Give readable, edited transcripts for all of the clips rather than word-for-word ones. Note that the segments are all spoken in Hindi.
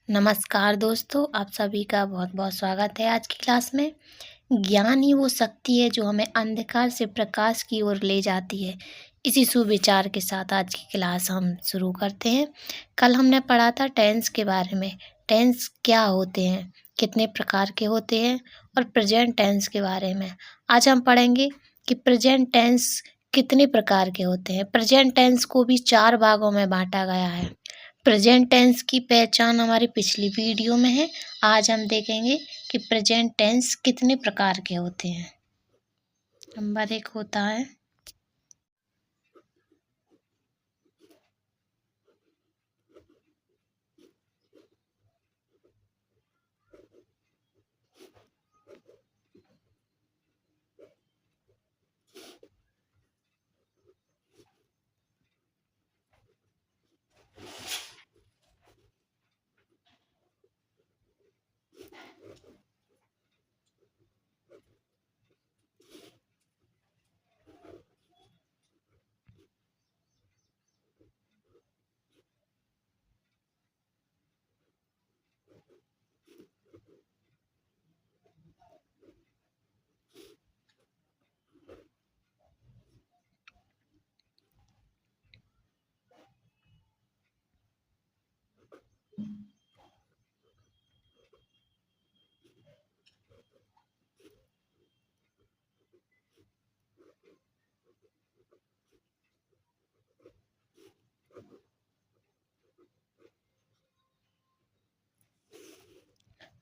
नमस्कार दोस्तों, आप सभी का बहुत-बहुत स्वागत है आज की क्लास में। ज्ञान ही वो शक्ति है जो हमें अंधकार से प्रकाश की ओर ले जाती है। इसी सुविचार के साथ आज की क्लास हम शुरू करते हैं। कल हमने पढ़ा था टेंस के बारे में। टेंस क्या होते हैं, कितने प्रकार के होते हैं और प्रेजेंट टेंस के बारे में। आज हम पढ़ेंगे कि प्रेजेंट टेंस कितने प्रकार के होते हैं। प्रेजेंट टेंस को भी 4 भागों में बाँटा गया है। प्रेजेंट टेंस की पहचान हमारी पिछली वीडियो में है। आज हम देखेंगे कि प्रेजेंट टेंस कितने प्रकार के होते हैं। नंबर 1 होता है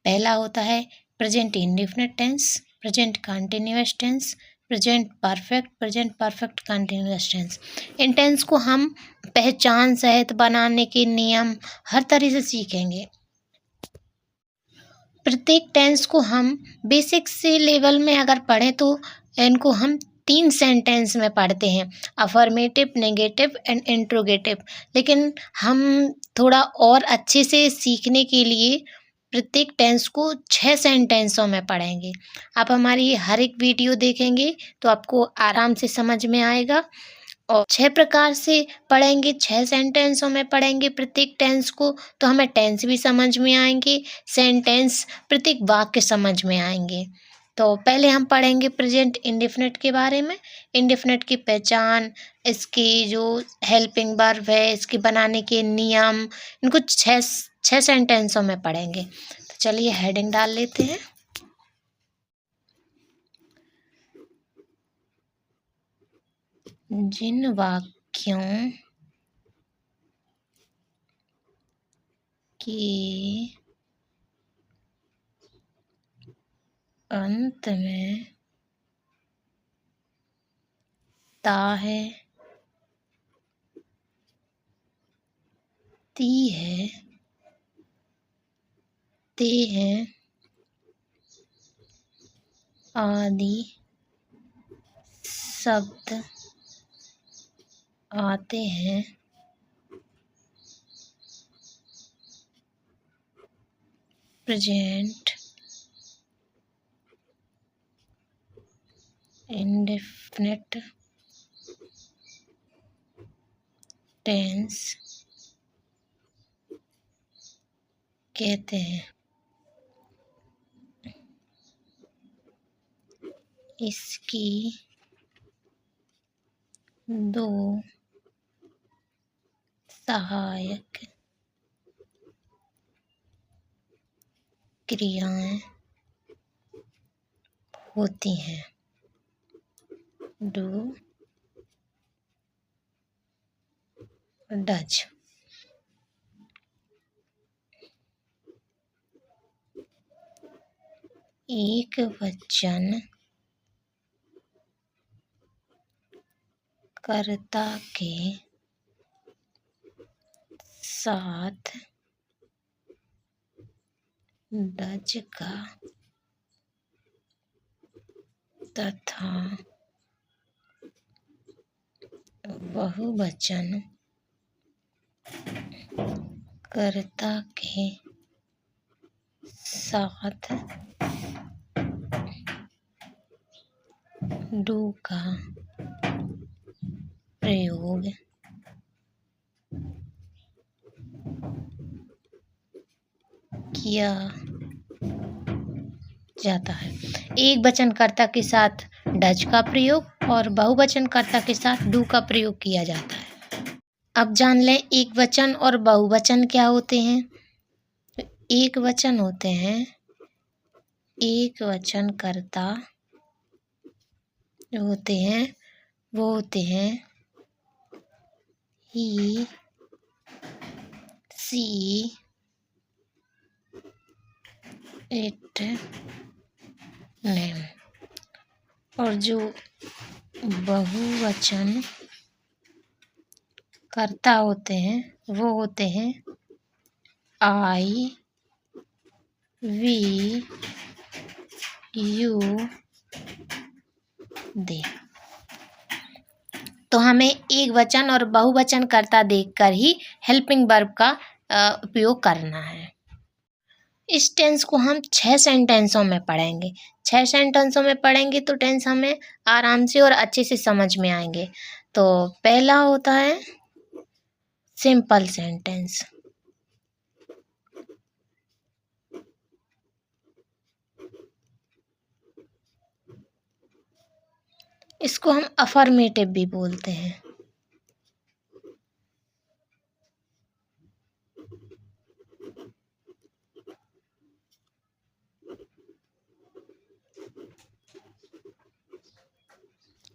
पहला होता है present indefinite tense, present continuous tense, present perfect continuous tense. इन टेंस को हम पहचान सहित बनाने के नियम हर तरह से सीखेंगे। प्रत्येक टेंस को हम बेसिक से लेवल में अगर पढ़ें तो इनको हम 3 सेंटेंस में पढ़ते हैं, अफर्मेटिव, नेगेटिव एंड इंट्रोगेटिव। लेकिन हम थोड़ा और अच्छे से सीखने के लिए प्रत्येक टेंस को 6 सेंटेंसों में पढ़ेंगे। आप हमारी हर एक वीडियो देखेंगे तो आपको आराम से समझ में आएगा और 6 प्रकार से पढ़ेंगे, 6 सेंटेंसों में पढ़ेंगे प्रत्येक टेंस को, तो हमें टेंस भी समझ में आएंगे, सेंटेंस प्रत्येक वाक्य समझ में आएंगे। तो पहले हम पढ़ेंगे प्रेजेंट इंडेफिनिट के बारे में। इंडेफिनिट की पहचान, इसकी जो हेल्पिंग वर्ब है, इसके बनाने के नियम, इनको 6 सेंटेंसों में पढ़ेंगे। तो चलिए हेडिंग डाल लेते हैं। जिन वाक्यों के अंत में ता है, ती है, ते हैं आदि शब्द आते हैं, प्रेजेंट इंडेफिनिट टेंस कहते हैं। इसकी 2 सहायक क्रियाएं होती हैं। Do, does. एक वचन कर्ता के साथ डज का तथा बहुवचन कर्ता के साथ डू का प्रयोग किया जाता है। एक वचनकर्ता के साथ डज का प्रयोग और बहुवचनकर्ता के साथ डू का प्रयोग किया जाता है। अब जान लें एक वचन और बहुवचन क्या होते हैं। तो एक वचन होते हैं, एक वचनकर्ता जो होते हैं वो होते हैं ही, सी, इट, नेम। और जो बहुवचन कर्ता होते हैं वो होते हैं आई, वी, यू, दे। तो हमें एक वचन और बहुवचन कर्ता देखकर ही हेल्पिंग वर्ब का उपयोग करना है। इस टेंस को हम 6 सेंटेंसों में पढ़ेंगे। 6 सेंटेंसों में पढ़ेंगे तो टेंस हमें आराम से और अच्छे से समझ में आएंगे। तो पहला होता है सिंपल सेंटेंस। इसको हम अफर्मेटिव भी बोलते हैं।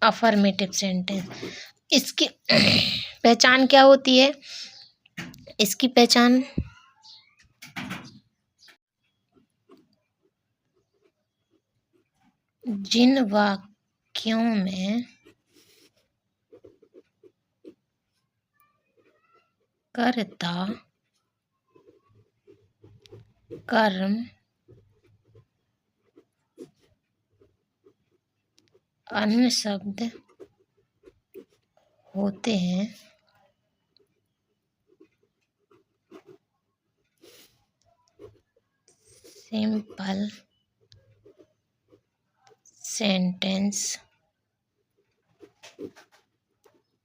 Affirmative sentence. इसकी पहचान क्या होती है? इसकी पहचान जिन वाक्यों में कर्ता, कर्म, अन्य शब्द होते हैं, सिंपल सेंटेंस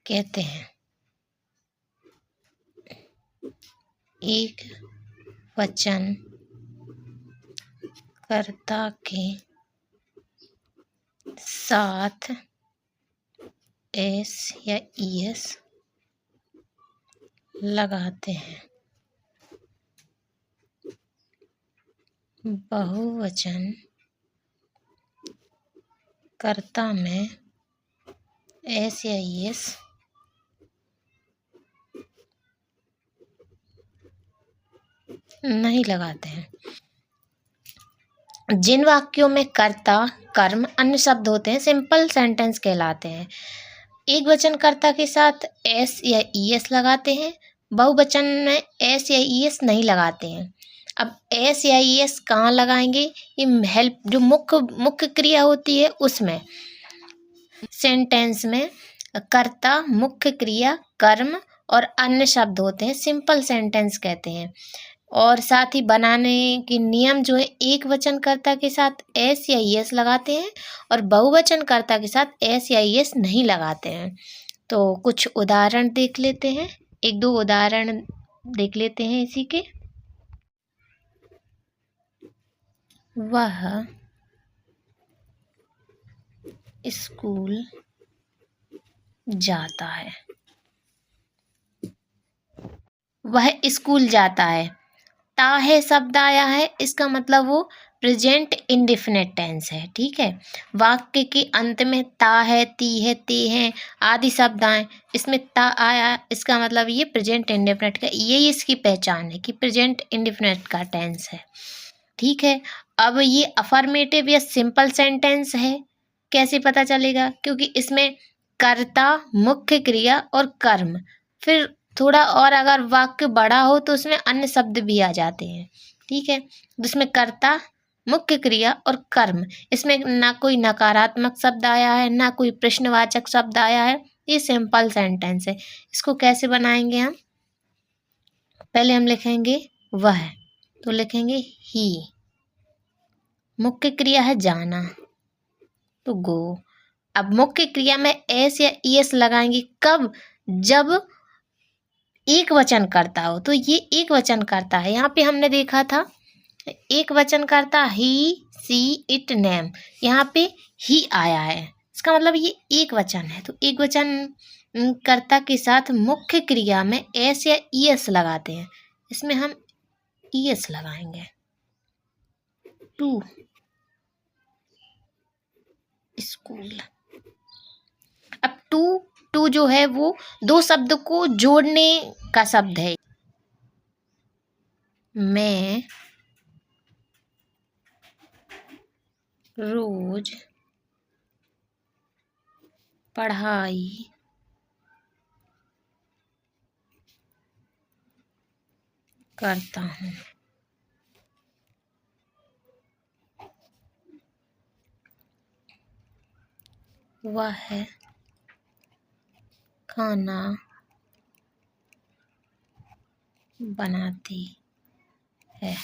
कहते हैं। एक वचन कर्ता के साथ एस या ईएस लगाते हैं। बहुवचन कर्ता में एस या ईएस नहीं लगाते हैं। जिन वाक्यों में कर्ता, कर्म, अन्य शब्द होते हैं सिंपल सेंटेंस कहलाते हैं। एक वचन कर्ता के साथ एस या ईएस लगाते हैं, बहुवचन में एस या ईएस नहीं लगाते हैं। अब एस या ईएस कहाँ लगाएंगे? ये हेल्प जो मुख्य क्रिया होती है उसमें, सेंटेंस में कर्ता, मुख्य क्रिया, कर्म और अन्य शब्द होते हैं, सिंपल सेंटेंस कहते हैं। और साथ ही बनाने के नियम जो है, एक वचन कर्ता के साथ एस या ईएस लगाते हैं और बहुवचन कर्ता के साथ एस या ईएस नहीं लगाते हैं। तो कुछ उदाहरण देख लेते हैं, 1-2 उदाहरण देख लेते हैं इसी के। वह स्कूल जाता है। वह स्कूल जाता है। ता है शब्द आया है, इसका मतलब वो प्रेजेंट इंडेफिनिट टेंस है। ठीक है, वाक्य के अंत में ता है, ती है, ते हैं आदि शब्द आए, इसमें ता आया, इसका मतलब ये प्रेजेंट इंडेफिनिट का, यही इसकी पहचान है कि प्रेजेंट इंडेफिनिट का टेंस है। ठीक है, अब ये अफर्मेटिव या सिंपल सेंटेंस है, कैसे पता चलेगा? क्योंकि इसमें कर्ता, मुख्य क्रिया और कर्म, फिर थोड़ा और अगर वाक्य बड़ा हो तो उसमें अन्य शब्द भी आ जाते हैं। ठीक है, जिसमें कर्ता, मुख्य क्रिया और कर्म, इसमें ना कोई नकारात्मक शब्द आया है ना कोई प्रश्नवाचक शब्द आया है, ये सिंपल सेंटेंस है। इसको कैसे बनाएंगे हम? पहले हम लिखेंगे वह, तो लिखेंगे ही। मुख्य क्रिया है जाना, तो गो। अब मुख्य क्रिया में एस या ईएस लगाएंगे कब? जब एक वचन करता हो, तो ये एक वचन करता है। यहाँ पे हमने देखा था एक वचन करता ही सी इट नेम, यहाँ पे ही आया है, इसका मतलब ये एक वचन है। तो एक वचन कर्ता के साथ मुख्य क्रिया में एस या ईएस लगाते हैं, इसमें हम ईएस लगाएंगे। To school. अब टू जो है वो दो शब्द को जोड़ने का शब्द है। मैं रोज पढ़ाई करता हूँ। वह खाना बनाती है।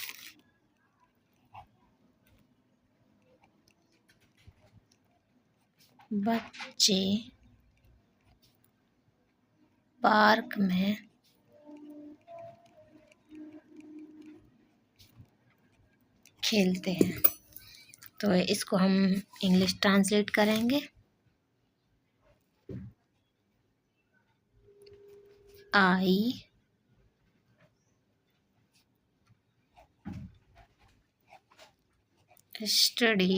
बच्चे पार्क में खेलते हैं। तो इसको हम इंग्लिश ट्रांसलेट करेंगे। I study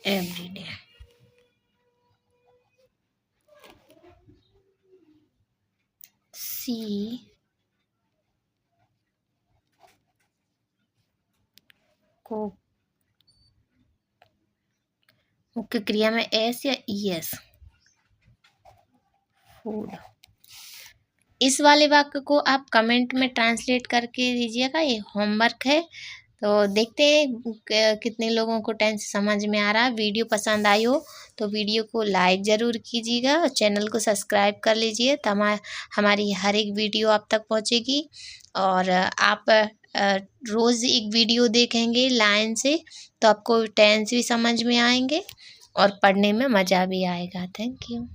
every day. सी को मुख्य क्रिया में एस या ईएस, फूड। इस वाले वाक्य को आप कमेंट में ट्रांसलेट करके दीजिएगा, ये होमवर्क है। तो देखते हैं कितने लोगों को टेंस समझ में आ रहा है। वीडियो पसंद आई हो तो वीडियो को लाइक ज़रूर कीजिएगा और चैनल को सब्सक्राइब कर लीजिए, तो हमारी हर एक वीडियो आप तक पहुंचेगी। और आप रोज़ एक वीडियो देखेंगे लाइन से तो आपको टेंस भी समझ में आएंगे और पढ़ने में मज़ा भी आएगा। Thank you.